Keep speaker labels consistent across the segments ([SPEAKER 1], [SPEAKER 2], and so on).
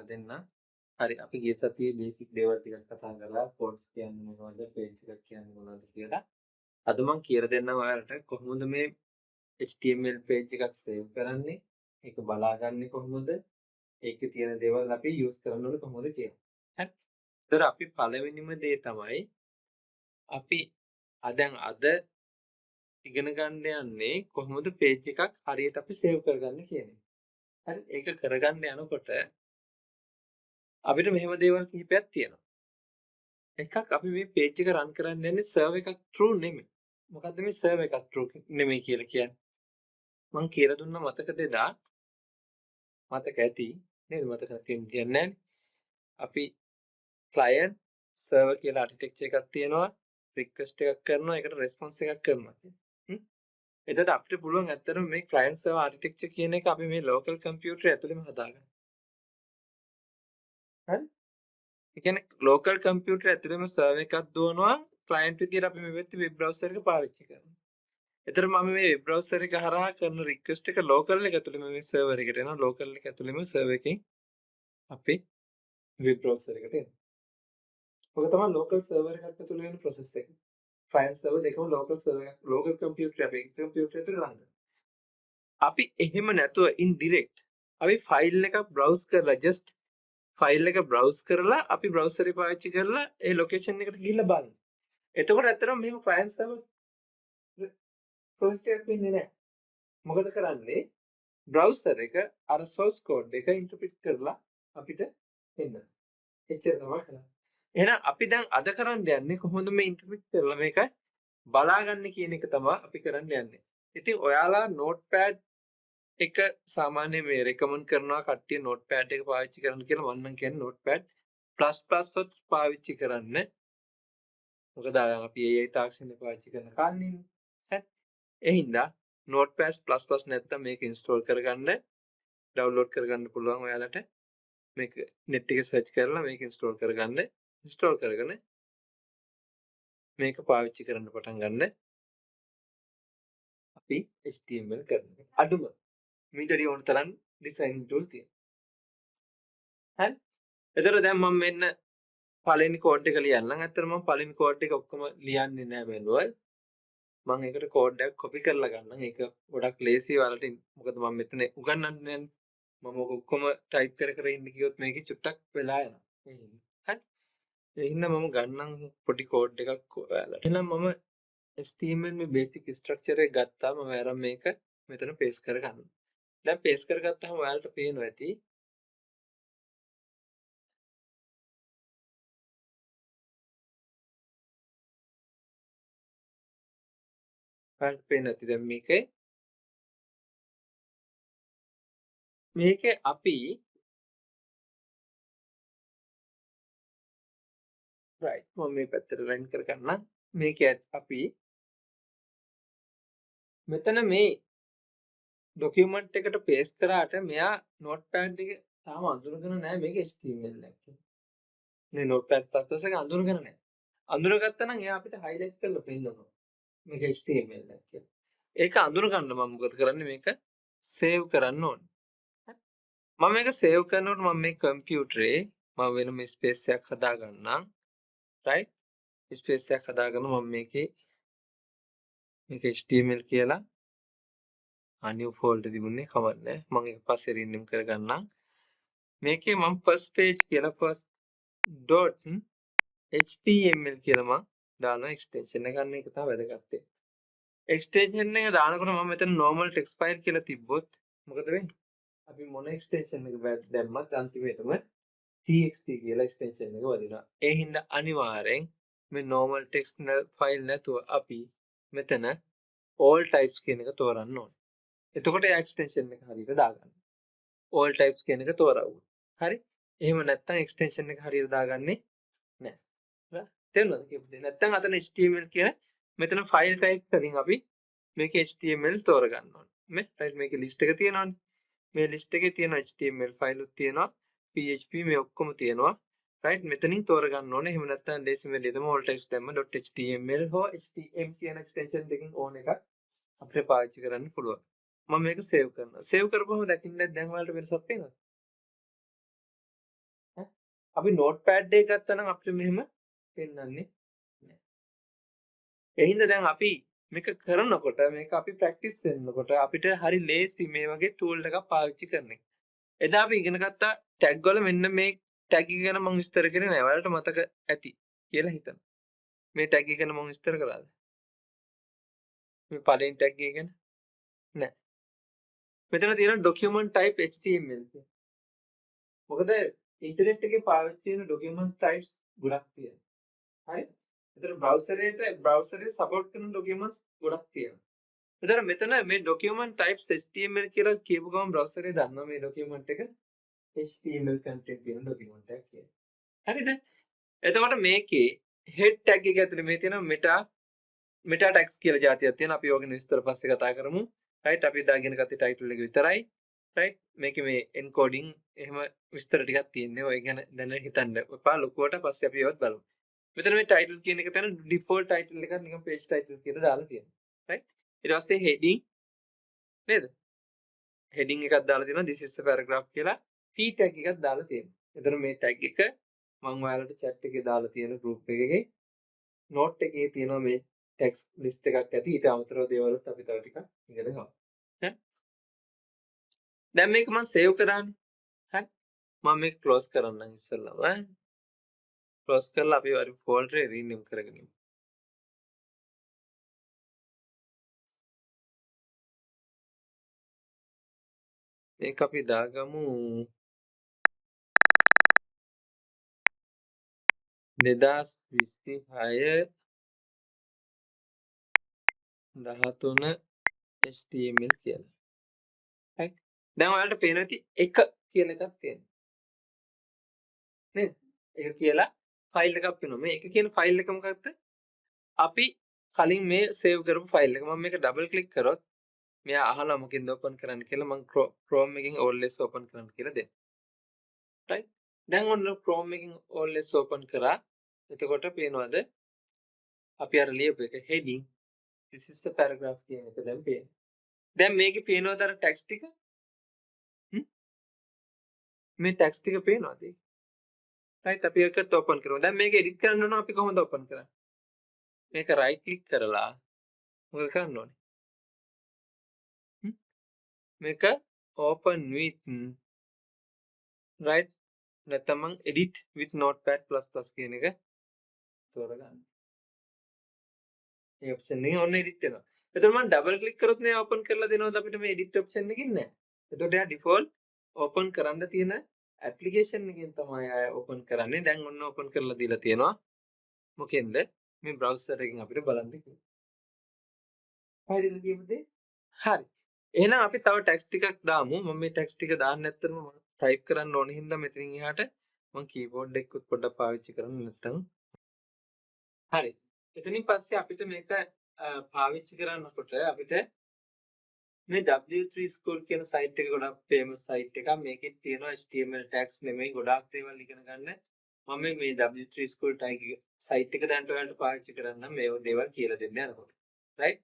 [SPEAKER 1] කියලා දෙන්න. හරි අපි ගිය සතියේ බේසික් දේවල් ටිකක් කතා කරලා කොඩ්ස් කියන්නේ මොනවද, පේජ් එකක් කියන්නේ මොනවද කියලා. අද මම කියලා දෙන්නම් ඔයාලට කොහොමද මේ HTML page එකක් save කරන්නේ, ඒක බලාගන්නේ කොහොමද, ඒකේ තියෙන දේවල් අපි use කරන්න ඕනේ කොහොමද කියලා. හරි. ඒතර අපි පළවෙනිම දේ තමයි අපි අද ඉගෙන ගන්න යන්නේ කොහොමද page එකක් හරියට අපි save කරගන්නේ කියන එක. හරි. ඒක කරගන්න යනකොට අපිට මෙහෙම දේවල් කිහිපයක් තියෙනවා. එකක් අපි මේ page එක run කරන්න යන්නේ server එකක් through නෙමෙයි. මොකද්ද මේ server එකක් through නෙමෙයි කියලා කියන්නේ? මම කියලා දුන්නා මතකද එදා? මතක ඇති නේද? මතක නැති කියන්නේ අපි client server කියලා architecture එකක් තියෙනවා. request එකක් කරනවා. ඒකට response එකක් කරනවා. එතකොට අපිට පුළුවන් ඇත්තටම මේ client server architecture කියන එක අපි මේ local computer ඇතුළේම හදාගන්න. හරි? ඒ කියන්නේ local computer ඇතුළේම server එකක් දුවනවා. client විදියට අපි මේ වෙද්දි web browser එක පාවිච්චි කරනවා. එතකොට මම මේ web browser එක හරහා කරන request එක local එක ඇතුළේම මේ server එකට එනවා. local එක ඇතුළේම server එකෙන් අපි web browser එකට එනවා. ඔක තමයි local server එකක් ඇතුළේ වෙන process එක. client server දෙකම local server එකක් local computer අපේ computer එකට run කරනවා. අපි එහෙම නැතුව indirect අපි file එක browse කරලා just file එක browse කරලා අපි browser එක පාවිච්චි කරලා ඒ location එකට ගිහිල්ලා බලන්න. එතකොට ඇත්තටම මෙහෙම client server process එකක් වෙන්නේ නැහැ. මොකද කරන්නේ? browser එක අර source code එක interpret කරලා අපිට එන්න. එච්චර තමයි කරන්නේ. එහෙනම් අපි දැන් අද කරන්න යන්නේ කොහොමද මේ interpret කරලා මේක බලාගන්න කියන එක තමයි අපි කරන්න යන්නේ. ඉතින් ඔයාලා notepad එක සාමාන්‍ය මේ recommend කරනවා කට්ටිය notepad එක පාවිච්චි කරන්න කියලා. මම නම් කියන්නේ notepad++ වත් පාවිච්චි කරන්න. මොකද අපි AI තාක්ෂණය පාවිච්චි කරන කාලේ නේ. ඒ හින්දා notepad++ නැත්තම් මේක install කරගන්න download කරගන්න පුළුවන් ඔයාලට. මේක net එක search කරලා මේක install කරගන්න. install කරගෙන මේක පාවිච්චි කරන්න පටන් ගන්න. අපි HTML කරනවා. අඩුම මීටරි ඕන තරම් designing tool තියෙනවා. හරි? එතකොට දැන් මම මෙන්න පළවෙනි කෝඩ් එක ලියන්නම්. ඇත්තට මම පළවෙනි කෝඩ් එක ඔක්කොම ලියන්නේ නැහැ manual. මම ඒකට කෝඩ් එකක් copy කරලා ගන්නම්. ඒක ගොඩක් ලේසි ඔයාලට. මොකද මම මෙතන උගන්වන්නේ නැහැ. මම ඔක්කොම type කර ඉන්න කිව්වොත් මේකේ චුට්ටක් වෙලා යනවා. හරි? ඒ හින්දා මම ගන්නම් පොඩි කෝඩ් එකක් ඔයාලට. එහෙනම් මම HTML මේ basic structure එක ගත්තා. මම අරන් මේක මෙතන paste කරගන්නවා. දැන් paste කරගත්තාම ඔයාලට පේනවා ඇති ඔයාලට පේනවා ඇති දැන් මේකේ අපි right මම මේ පැත්තට line කරගන්නම්. මේකේ අපි මෙතන මේ document එකට paste කරාට මෙයා notepad එක තාම අඳුරගෙන නැහැ මේක HTML එකක් කියලා. මේ notepad පර්පස් එක අඳුරගෙන නැහැ. අඳුරගත්තා නම් එයා අපිට highlight කරලා පෙන්නනවා. මේක HTML එකක් කියලා. ඒක අඳුර ගන්න මම මොකද කරන්නේ මේක save කරන්න ඕනේ. මම මේක save කරනකොට මම මේ කම්පියුටරේ මම වෙනම ස්පේස් එකක් හදා ගන්නම්. right? ස්පේස් එකක් හදාගෙන මම මේක HTML කියලා new folder තිබුණේ කවන්නේ. මම ඒක පස්සේ rename කරගන්නම්. මේකේ මම first page කියලා first dot html කියලා මම දානවා extension එක ගන්න එක තමයි වැදගත්. extension එක දානකොට මම මෙතන normal text file කියලා තිබ්බොත් මොකද වෙන්නේ? අපි මොන extension එක දැම්මත් අන්තිමේටම txt කියලා extension එක වදිනවා. ඒ හින්දා අනිවාර්යෙන් මේ normal text file නැතුව අපි මෙතන all types කියන එක තෝරන්න ඕනේ. එතකොට ඒ extension එක හරියට දාගන්න. all types කියන එක තෝරවුවා. හරි? එහෙම නැත්නම් extension එක හරියට දාගන්නේ නැහැ. තේරුණාද කියපු නැත්නම් අතන HTML කියන මෙතන file type වලින් අපි මේක HTML තෝරගන්න ඕනේ. මේ right මේකේ list එක තියෙනවානේ. මේ list එකේ තියෙන HTML file උත් තියෙනවා. PHP මේ ඔක්කොම තියෙනවා. right මෙතනින් තෝරගන්න ඕනේ. එහෙම නැත්නම් decimal ලියදම all types දැම්ම .html හෝ htm කියන extension දෙකකින් ඕන එකක් අපිට පාවිච්චි කරන්න පුළුවන්. මම මේක save කරනවා. save කරපුවම දකින්න දැන් ඔයාලට වෙනසක් පේනවද? අපි notepad එක ගත්තා නම් අපිට මෙහෙම පෙන්වන්නේ නැහැ. ඒ හින්දා දැන් අපි මේක කරනකොට මේක අපි ප්‍රැක්ටිස් කරනකොට අපිට හරි ලේසි මේ වගේ ටූල් එකක් පාවිච්චි කරන එක. එදා අපි ඉගෙන ගත්තා ටැග් වල මෙන්න මේ ටැග් එක ගැන මම විස්තර කරේ නෑ. ඔයාලට මතක ඇති කියලා හිතනවා. මේ ටැග් එක ගැන මම විස්තර කළාද? මේ පළවෙනි ටැග් එක ගැන නෑ. මෙතන තියෙන document type HTML කියලා. මොකද ඉන්ටර්නෙට් එකේ පාවිච්චි වෙන document types ගොඩක් තියෙනවා. හරි? ඒතර browser support කරන documents ගොඩක් තියෙනවා. ඒතර මෙතන මේ document types HTML කියලා කියපු ගමන් browser එක දන්නවා මේ document එක HTML content තියෙන document එකක් කියලා. හරිද? එතකොට මේකේ head tag එක ඇතුලේ මේ තියෙන meta tags කියලා જાතියක් තියෙනවා. අපි ඕක විස්තර පස්සේ කතා කරමු. right අපි දාගෙන ගත්තේ title එක විතරයි. right මේකේ මේ encoding එහෙම විස්තර ටිකක් තියෙනවා. ඔය ගැන දැන හිතන්න එපා. ලොකුවට පස්සේ අපි ඒවත් බලමු. මෙතන මේ title කියන එක තන default title එකක් නිකන් page title කියලා දාලා තියෙනවා. right ඊට පස්සේ heading නේද? heading එකක් දාලා තියෙනවා this is a paragraph කියලා. p tag එකක් දාලා තියෙනවා. එතන මේ tag එක මම ඔයාලට chat එකේ දාලා තියෙන group එකේ note එකේ තියෙනවා මේ text list එකක් ඇති. ඊට අමතරව දේවලුත් අපි තව ටිකක් ඉගෙන ගමු. හරි? දැන් මේක මම save කරානේ. හරි? මම මේක close කරන්නම් ඉස්සෙල්ලාම. close කරලා අපි වරි folder එක rename කරගෙන ඉමු. මේක අපි දාගමු 2026 13 HTML කියලා. right දැන් ඔයාලට පේනවා ඇති එක කියලා එකක් තියෙනවා. නේද? එක කියලා ෆයිල් එකක් වෙනවා. මේ එක කියන ෆයිල් එක මොකක්ද? අපි කලින් මේ සේව් කරපු ෆයිල් එක. මම මේක ඩබල් ක්ලික් කරොත් මෙයා අහලා මොකෙන්ද ඕපන් කරන්න කියලා මම Chrome එකකින් always ඕපන් කරන්න කියලා දෙන්න. right දැන් ඔන්න Chrome එකකින් always ඕපන් කරා. එතකොට පේනවද? අපි අර ලියපු එක heading this is the paragraph කියන එක දැන් පේනවා. දැන් මේකේ පේනවද අර ටෙක්ස්ට් ටික? මේ ටෙක්ස්ට් ටික පේනවද? right අපි එකත් ඕපන් කරමු. දැන් මේක එඩිට් කරන්න ඕන අපි කොහොමද ඕපන් කරන්නේ? මේක right click කරලා මොකද කරන්න ඕනේ? මේක open with right නැත්නම් edit with notepad++ කියන එක තෝරගන්න. මේ ඔප්ෂන් එකෙන් ඔන්න edit වෙනවා. එතකොට මම ඩබල් ක්ලික් කරොත් නේ ඕපන් කරලා දෙනවද අපිට මේ edit ඔප්ෂන් එකකින් නෑ. එතකොට එයා default ඕපන් කරන්න තියෙන application එකෙන් තමයි ආය ඕපන් කරන්නේ. දැන් ඔන්න ඕපන් කරලා දීලා තියෙනවා. මොකෙන්ද? මේ browser එකෙන් අපිට බලන්න කියලා. හරිද කියමුද? හරි. එහෙනම් අපි තව ටෙක්ස්ට් ටිකක් දාමු. මම මේ ටෙක්ස්ට් ටික දාන්න නැත්තරම මම ටයිප් කරන්න ඕන හින්දා මෙතනින් එහාට මම කීබෝඩ් එකකුත් පොඩ්ඩක් පාවිච්චි කරන්න නැත්තම්. හරි. එතනින් පස්සේ අපිට මේක පාවිච්චි කරනකොට අපිට මේ W3 School කියන සයිට් එක ගොඩක් famous සයිට් එකක්. මේකේ තියෙනවා HTML tags නෙමෙයි ගොඩාක් දේවල් ඉගෙන ගන්න. මම මේ W3 School සයිට් එක දැන්ට ඔයාලට පාවිච්චි කරන්න මේ දේවල් කියලා දෙන්න යනකොට. right?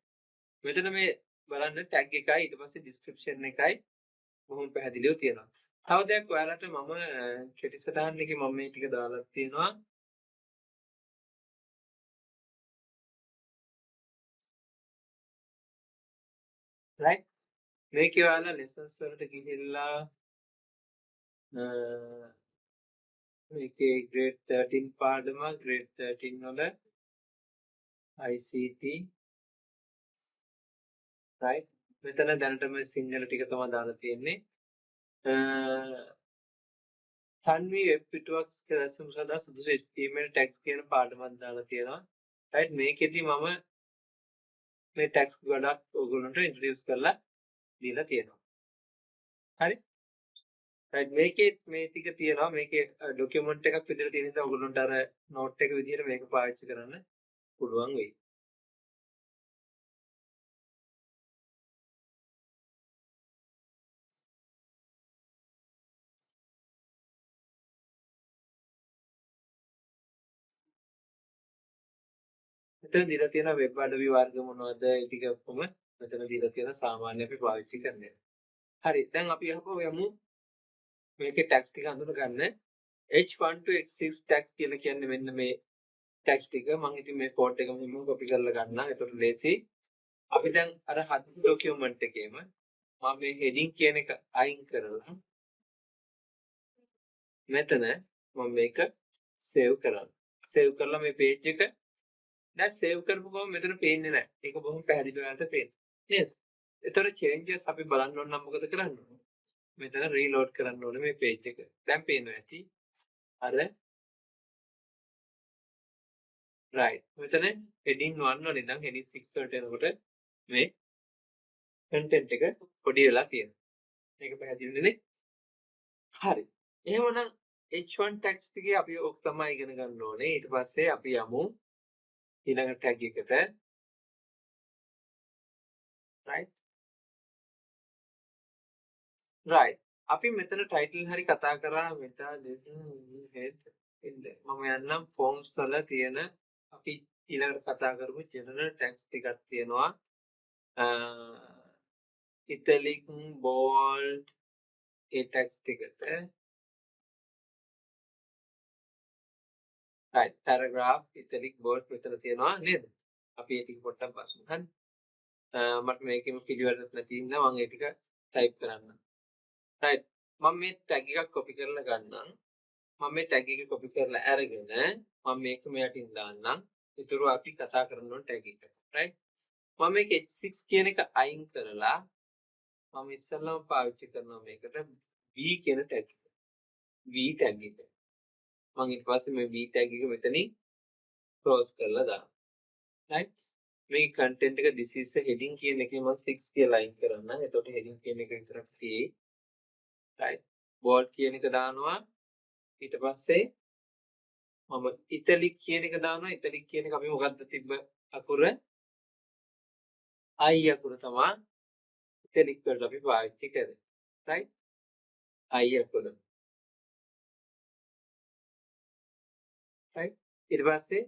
[SPEAKER 1] මෙතන මේ බලන්න ටැග් එකයි ඊට පස්සේ description එකයි බොහොම පැහැදිලිව තියෙනවා. තව දෙයක් ඔයාලට මම කෙටි සටහන් එකේ මම මේ ටික දාලා තියෙනවා. right මේකේ ඔයාලා lessons වලට ගිහිල්ලා මේකේ grade 13 පාඩම grade 13 වල ICT right මෙතන දැනටම සිංහල ටික තමයි දාලා තියෙන්නේ. තන්වි වෙබ් පිටුවක් සැලසුම් සඳහා සුදුසු HTML tags කියන පාඩමක් දාලා තියෙනවා. right මේකෙදි මම මේ tags ගොඩක් ඔයගොල්ලන්ට ඉන්ට්‍රොඩියුස් කරලා දීලා තියෙනවා. හරි? right මේකේ මේ ටික තියෙනවා. මේකේ ડોකියුමන්ට් එකක් විදිහට තියෙන නිසා ඔයගොල්ලන්ට අර නෝට් එක විදිහට මේක පාවිච්චි කරන්න පුළුවන් වෙයි. මෙතන දීලා තියෙන වෙබ් අඩවි වර්ග මොනවද? ඒ ටික ඔක්කොම මෙතන දීලා තියෙන සාමාන්‍ය අපි පාවිච්චි කරන්නේ. හරි. දැන් අපි අහපුව යමු මේකේ ටැක්ස් ටික හඳුන ගන්න. H1 to H6 tax කියලා කියන්නේ මෙන්න මේ tax ටික මම ඉතින් මේ code එක මෙහෙම copy කරලා ගන්නවා. එතකොට ලේසි. අපි දැන් අර හදිසි document එකේම මම මේ heading කියන එක අයින් කරලා මෙතන මම මේක save කරනවා. save කරලා මේ page එක දැන් save කරපු ගමන් මෙතන පේන්නේ නැහැ. ඒක බොහොම පැහැදිලිව ඔයාලට පේනවා. නේද? එතකොට changes අපි බලන්න ඕන නම් මොකද කරන්න ඕන? මෙතන reload කරන්න ඕනේ මේ page එක. දැන් පේනවා ඇති. අර right. මෙතන heading 1 වලින් නම් heading 6 වලට එනකොට මේ content එක පොඩි වෙලා තියෙනවා. මේක පැහැදිලිද නේ? හරි. එහෙමනම් H1 tags ටිකේ අපි ඔක තමයි ඉගෙන ගන්න ඕනේ. ඊට පස්සේ අපි යමු ඊළඟ tag එකට. right. right. අපි මෙතන title හරි කතා කරා meta head ඉන්න. මම යන්නම් forms වල තියෙන අපි ඊළඟට කතා කරමු general tags ටිකක් තියෙනවා. italic bold ඒ tags ටිකට right paragraph italic bold මෙතන තියෙනවා නේද? අපි ඒ ටික පොඩ්ඩක් බලමු. හරි. මට මේකෙම පිළිවෙලක් නැති ඉඳලා මම ඒ ටික type කරන්න. right. මම මේ tag එකක් copy කරලා ගන්නම්. මම මේ tag එක copy කරලා අරගෙන මම මේක මෙයටින් දාන්නම්. ඊටු අපි කතා කරන්න ඕන tag එක. right. මම මේක H6 කියන එක අයින් කරලා මම ඉස්සෙල්ලාම පාවිච්චි කරනවා මේකට V කියන tag එක. V tag එක. මම ඊට පස්සේ මේ V tag එක මෙතනින් close කරලා දානවා. right. මේ content එක this is a heading කියන එකේ මම 6 කියලා අයින් කරන්න. එතකොට heading කියන එක විතරක් තියෙයි. right. bold කියන එක දානවා. ඊට පස්සේ මම italic කියන එක දානවා. italic කියන එක අපි මොකද්ද තිබ්බ අකුර? I අකුර තමයි italic වලට අපි පාවිච්චි කරේ. right. I අකුර. right. ඊට පස්සේ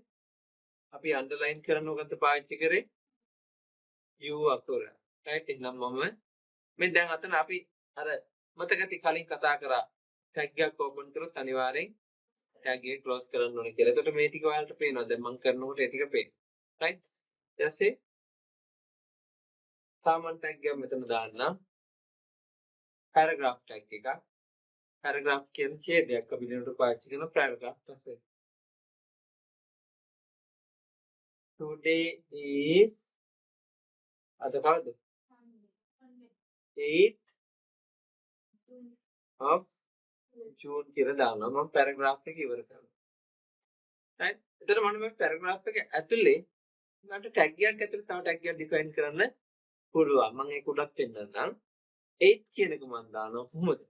[SPEAKER 1] අපි underline කරන මොකද්ද පාවිච්චි කරේ? U අකුර. right. එහෙනම් මම මේ දැන් අතන අපි අර මතකති කලින් කතා කරා tag එකක් open කරොත් අනිවාර්යෙන් tag එක close කරන්න ඕනේ කියලා. එතකොට මේ ටික ඔයාලට පේනවා. දැන් මම කරනකොට ඒ ටික පේනවා. right. ඊට පස්සේ common tag එක මෙතන දාන්නම්. paragraph tag එක. paragraph කියන ඡේදයක් අපි දෙනකොට පාවිච්චි කරන paragraph පස්සේ. today is අද කවුද? 8th of June කියලා දානවා. මම paragraph එක ඉවර කරනවා. right. එතකොට මම මේ paragraph එක ඇතුලේ මට tag එකක් ඇතුලේ තව tag එකක් define කරන්න පුළුවන්. මම ඒක උඩත් පෙන්නන්නම්. 8 කියන එක මම දානවා කොහොමද?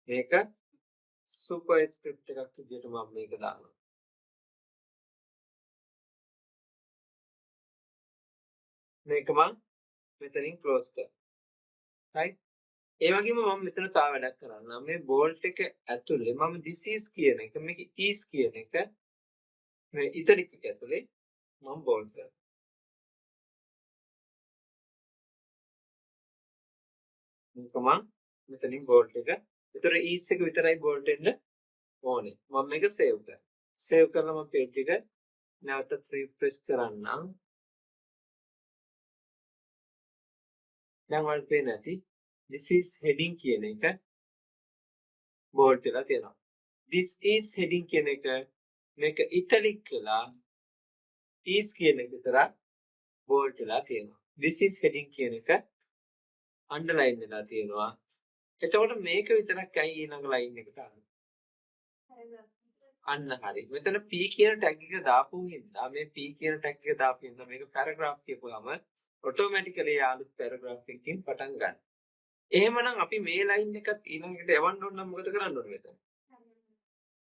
[SPEAKER 1] මේක superscript එකක් විදිහට මම මේක දානවා. මේක මම මෙතනින් close කරනවා. right. ඒ වගේම මම මෙතන තව වැඩක් කරන්නම්. මේ bolt එක ඇතුලේ මම this is කියන එක මේක is කියන එක මේ italic එක ඇතුලේ මම bold කරනවා. මේක මම මෙතනින් bolt එක. ඒතර is එක විතරයි bold වෙන්න ඕනේ. මම මේක save කරනවා. save කරලා මම page එක නැවතත් refresh කරන්නම්. දැන් ඔයාලට පේන්නේ නැති this is heading කියන එක bold වෙලා තියෙනවා. this is heading කියන එක මේක italic කළා is කියන එක විතර bold වෙලා තියෙනවා. this is heading කියන එක underline වෙලා තියෙනවා. එතකොට මේක විතරක් ඇයි ඊළඟ line එකට ආවේ? අන්න හරි. මෙතන P කියන tag එක දාපු හින්දා මේ P කියන tag එක දාපු හින්දා මේක paragraph කියපුවාම automatically යාළුත් paragraph එකකින් පටන් ගන්න. එහෙමනම් අපි මේ line එකත් ඊළඟට යවන්න ඕන නම් මොකද කරන්න ඕනේ මෙතන?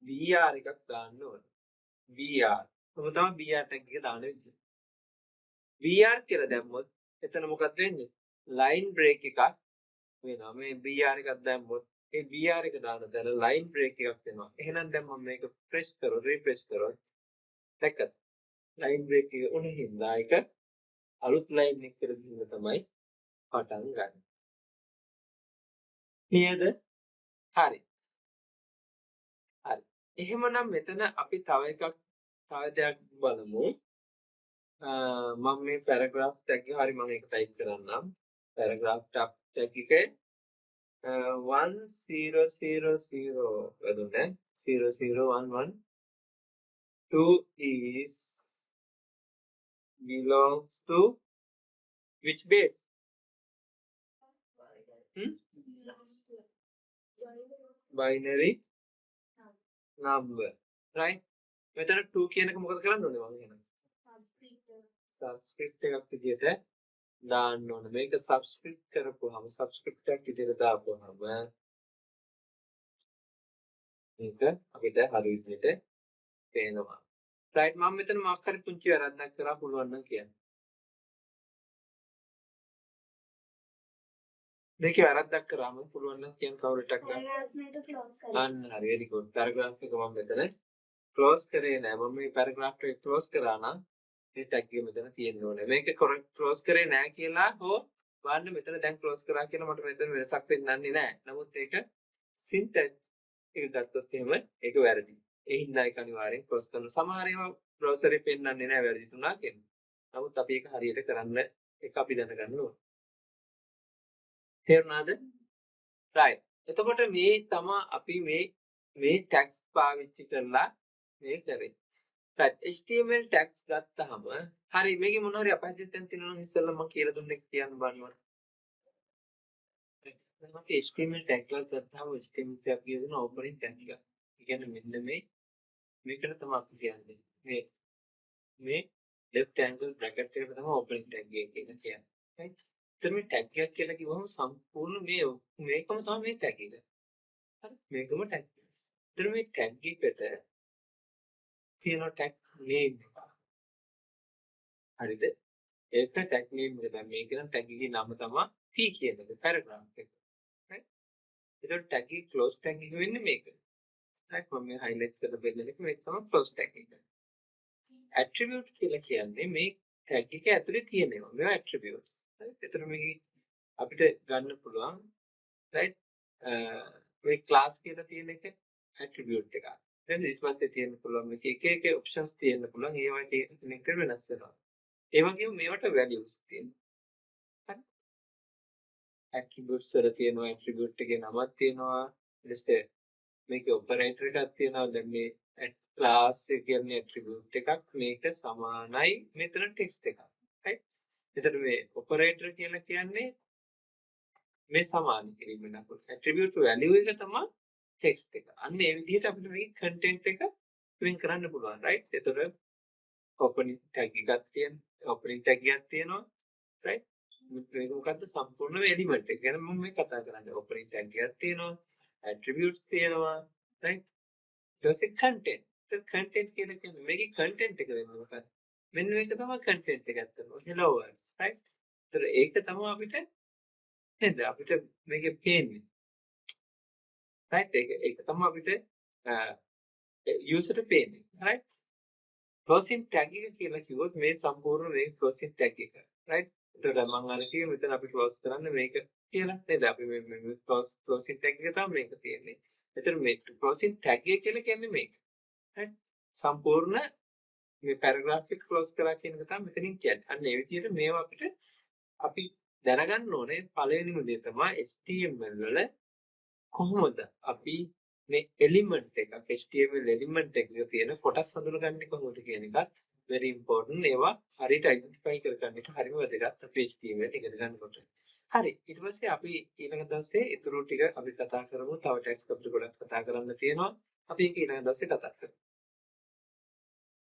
[SPEAKER 1] BR එකක් දාන්න ඕනේ. BR. කොහොම තමයි BR tag එක දාන්න විදිය. BR කියලා දැම්මොත් එතන මොකක්ද වෙන්නේ? line break එකක් වෙනවා. මේ BR එකක් දැම්මොත් ඒ BR එක දාන තැන line break එකක් වෙනවා. එහෙනම් දැන් මම මේක press කරොත් refresh කරොත් දැක්කද? line break එක උනේ හින්දා ඒක අලුත් line එකකට ගිහින් තමයි පටන් ගන්න. නේද? හරි. එහෙමනම් මෙතන අපි තව දෙයක් බලමු. මම මේ පැරග්‍රාෆ් ටැග් එක හරි මම ඒක ටයිප් කරන්නම්. පැරග්‍රාෆ් ටැග් එකේ 1000 වැදුනේ 00112 is belongs to which base? Binary number, right? මෙතන 2 කියන එක මොකද කරන්න ඕනේ මම එහෙනම්? subscript එකක් විදියට දාන්න ඕනේ. මේක subscript කරපුවාම subscript එකක් විදියට දාපුවාම මේක අපිට හරි විදියට පේනවා. right මම මෙතන මාක් හරි පුංචි වැරද්දක් කරා පුළුවන් නම් කියන්න. මේකේ වැරද්දක් කරාම පුළුවන් නම් කියන්න කවුරුටක් ගන්න. අන්න හරි very good. paragraph එක මම මෙතන close කරේ නෑ. මම මේ paragraph එක close කරා නම් මේ tag එක මෙතන තියෙන්න ඕනේ. මේක close කරේ නෑ කියලා හෝ බලන්න මෙතන දැන් close කරා කියලා මට මෙතන වෙනසක් පෙන්වන්නේ නෑ. නමුත් ඒක syntax එක ගත්තොත් එහෙම ඒක වැරදි. ඒ හින්දා ඒක අනිවාර්යෙන් close කරන සමහර ඒවා browser එකේ පෙන්වන්නේ නෑ වැරදි තුනා කියලා. නමුත් අපි ඒක හරියට කරන්න ඒක අපි දැනගන්න ඕනේ. තේරුණාද? right. එතකොට මේ තමයි අපි මේ tags පාවිච්චි කරලා මේ කරේ. right. HTML tags ගත්තාම හරි මේකේ මොන හරි අපහසුතාවයන් තියෙනවා නම් ඉස්සෙල්ලා මම කියලා දුන්නේ කියන්න බලන්න. දැන් අපි HTML tag එකක් ගත්තාම HTML tag කියන opening tag එක. ඒ කියන්නේ මෙන්න මේකට තමයි අපි කියන්නේ. මේ left angle bracket එකට තමයි opening tag එක කියලා කියන්නේ. right. එතන මේ tag එකක් කියලා කිව්වම සම්පූර්ණ මේකම තමයි මේ tag එක. හරි මේකම tag. එතන මේ tag එකට තියෙන tag name එක. හරිද? ඒක tag name එක තමයි මේක නම් tag එකේ නම තමයි P කියන එක paragraph එක. right? එතකොට tag එක close tag එක වෙන්නේ මේක. right? මම මේ highlight කරලා බෙදලා එක මේක තමයි close tag එක. attribute කියලා කියන්නේ මේ tag එක ඇතුලේ තියෙනවා. මේවා attributes. right? එතන මේක අපිට ගන්න පුළුවන් right? මේ class කියලා තියෙන එක attribute එකක්. දැන් ඊට පස්සේ තියෙන්න පුළුවන් මේක එක options තියෙන්න පුළුවන්. ඒවා එක එක වෙනස් වෙනවා. ඒ වගේම මේවට values තියෙනවා. හරි? attributes වල තියෙනවා attribute එකේ නමක් තියෙනවා. ඊට පස්සේ මේකේ operator එකක් තියෙනවා. දැන් මේ class එක කියන්නේ attribute එකක්. මේක සමානයි මෙතන text එකක්. right? එතකොට මේ operator කියලා කියන්නේ මේ සමාන කිරීම නකුත් attribute value එක තමයි text එක. අන්න ඒ විදිහට අපිට මේ content එක වෙන් කරන්න පුළුවන් right? එතකොට opening tag එකක් තියෙනවා. opening tag එකක් තියෙනවා. right? මේක මොකද්ද සම්පූර්ණ එලිමන්ට් එක ගැන මම මේ කතා කරන්නේ. opening tag එකක් තියෙනවා. attributes තියෙනවා. right? ඊට පස්සේ content. ඒ content කියන්නේ මේකේ content එක වෙන්නේ මොකක්ද? මෙන්න මේක තමයි content එක ඇත්තම. hello words right? ඒතර ඒක තමයි අපිට නේද අපිට මේකේ පේන්නේ. right? ඒක තමයි අපිට user පේන්නේ. right? closing tag එක කියලා කිව්වොත් මේ සම්පූර්ණ මේ closing tag එක. right? එතකොට මම අර කිව්වේ මෙතන අපි close කරන්න මේක කියලා නේද? අපි මේ closing tag එක තමයි මේක තියෙන්නේ. එතකොට මේ closing tag එක කියලා කියන්නේ මේක. right? සම්පූර්ණ මේ paragraph එක close කරලා කියන එක තමයි මෙතනින් කියන්නේ. අන්න ඒ විදිහට මේවා අපිට අපි දැනගන්න ඕනේ පළවෙනිම දේ තමයි HTML වල කොහොමද අපි මේ එලිමන්ට් එකක් HTML එලිමන්ට් එකක තියෙන කොටස් හඳුනගන්නේ කොහොමද කියන එකත් very important. ඒවා හරියට identify කරගන්න එක හරිම වැදගත් අපි HTML ඉගෙන ගන්නකොට. හරි ඊට පස්සේ අපි ඊළඟ දවසේ ඊටු ටික අපි කතා කරමු. තව ටැක්ස් අපිට ගොඩක් කතා කරන්න තියෙනවා. අපි ඒක ඊළඟ දවසේ කතා කරමු.